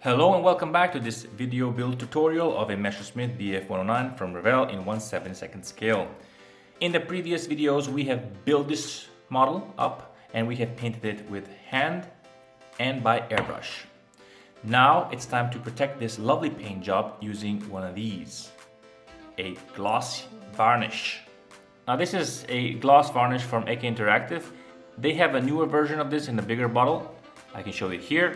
Hello and welcome back to this video build tutorial of a Messerschmitt Bf109 from Revell in 1/72 scale. In the previous videos we have built this model up and we have painted it with hand and by airbrush. Now it's time to protect this lovely paint job using one of these, a gloss varnish. Now this is a gloss varnish from AK Interactive. They have a newer version of this in a bigger bottle. I can show it here.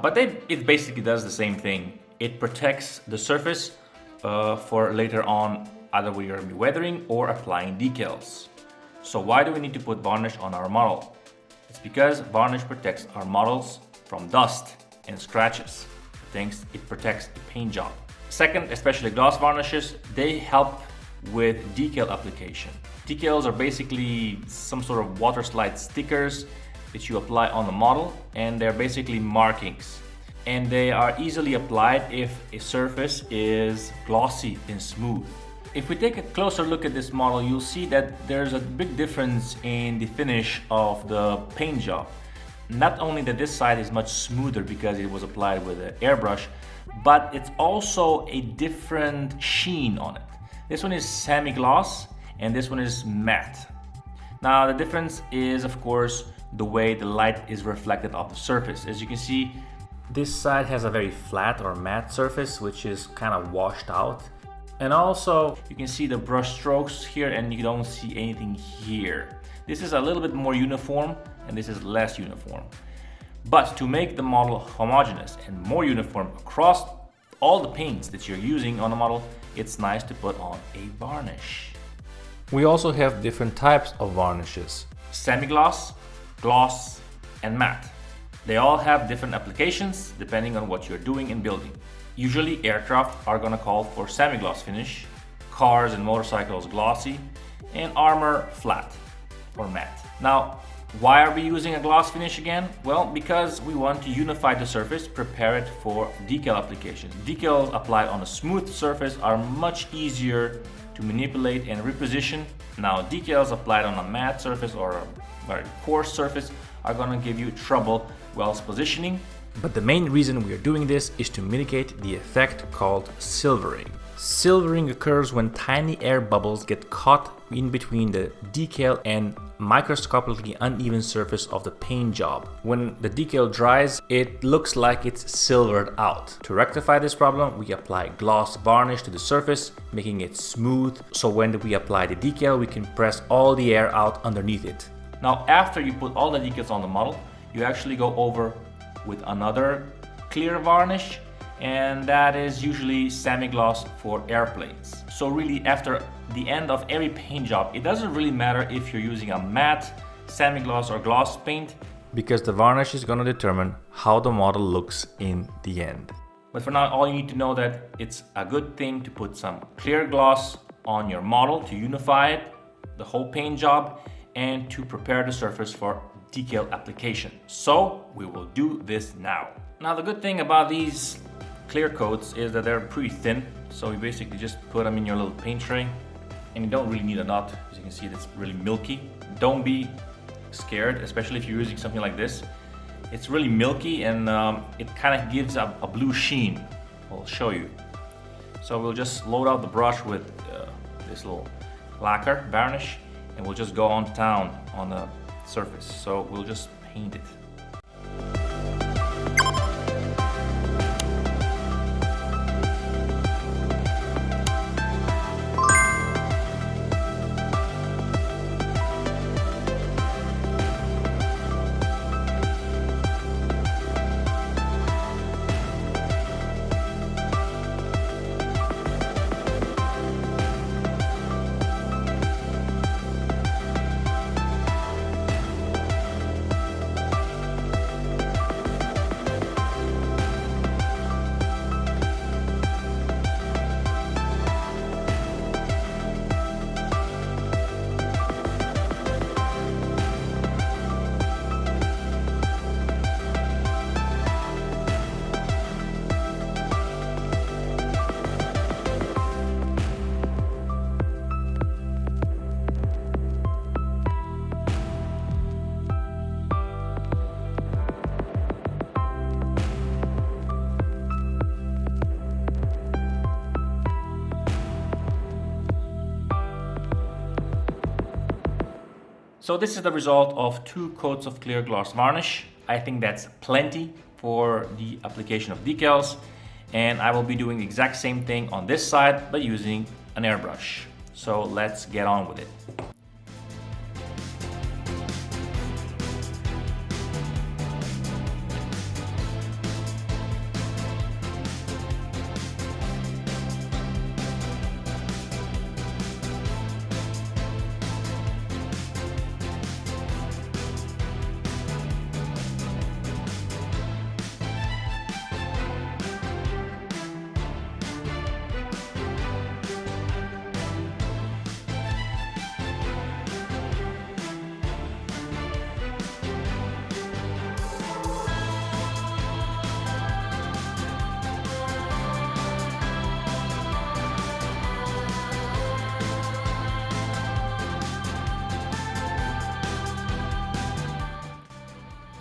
But it basically does the same thing. It protects the surface for later on, either we are weathering or applying decals. So why do we need to put varnish on our model? It's because varnish protects our models from dust and scratches. It protects the paint job. Second, especially gloss varnishes, they help with decal application. Decals are basically some sort of water slide stickers that you apply on the model, and they're basically markings. And they are easily applied if a surface is glossy and smooth. If we take a closer look at this model, you'll see that there's a big difference in the finish of the paint job. Not only that this side is much smoother because it was applied with an airbrush, but it's also a different sheen on it. This one is semi-gloss and this one is matte. Now the difference is, of course, the way the light is reflected off the surface. As you can see, this side has a very flat or matte surface, which is kind of washed out. And also you can see the brush strokes here and you don't see anything here. This is a little bit more uniform and this is less uniform. But to make the model homogeneous and more uniform across all the paints that you're using on the model, it's nice to put on a varnish. We also have different types of varnishes: semi-gloss, gloss, and matte. They all have different applications depending on what you're doing in building. Usually aircraft are gonna call for semi-gloss finish, cars and motorcycles glossy, and armor flat or matte. Now, why are we using a gloss finish again? Well, because we want to unify the surface, prepare it for decal applications. Decals applied on a smooth surface are much easier to manipulate and reposition. Now, decals applied on a matte surface or a very coarse surface are going to give you trouble whilst positioning. But the main reason we are doing this is to mitigate the effect called silvering. Silvering occurs when tiny air bubbles get caught in between the decal and microscopically uneven surface of the paint job. When the decal dries, it looks like it's silvered out. To rectify this problem, we apply gloss varnish to the surface, making it smooth, so when we apply the decal, we can press all the air out underneath it. Now, after you put all the decals on the model, you actually go over with another clear varnish, and that is usually semi-gloss for airplanes. So really, after the end of every paint job, it doesn't really matter if you're using a matte, semi-gloss or gloss paint, because the varnish is going to determine how the model looks in the end. But for now, all you need to know that it's a good thing to put some clear gloss on your model to unify it, the whole paint job, and to prepare the surface for decal application. So we will do this now. Now the good thing about these clear coats is that they're pretty thin, so you basically just put them in your little paint tray, and you don't really need a knot. As you can see, it's really milky. Don't be scared, especially if you're using something like this. It's really milky and it kind of gives a blue sheen. I'll show you. So we'll just load out the brush with this little lacquer varnish, and we'll just go on town on the surface. So we'll just paint it. So this is the result of 2 coats of clear gloss varnish. I think that's plenty for the application of decals, and I will be doing the exact same thing on this side but using an airbrush. So let's get on with it.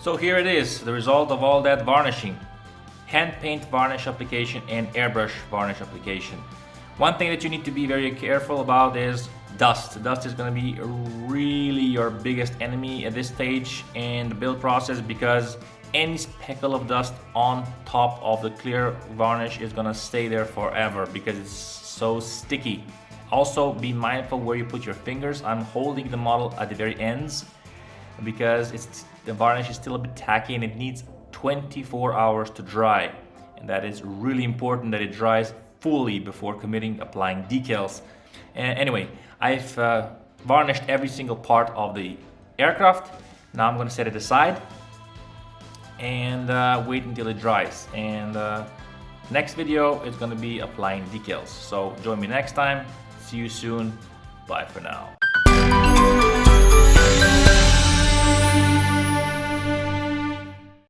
So here it is, the result of all that varnishing. Hand paint varnish application and airbrush varnish application. One thing that you need to be very careful about is dust. Dust is going to be really your biggest enemy at this stage in the build process, because any speckle of dust on top of the clear varnish is going to stay there forever because it's so sticky. Also, be mindful where you put your fingers. I'm holding the model at the very ends because the varnish is still a bit tacky and it needs 24 hours to dry, and that is really important that it dries fully before applying decals. Anyway, I've varnished every single part of the aircraft. Now I'm going to set it aside and wait until it dries, and next video is going to be applying decals. So join me next time. See you soon. Bye for now.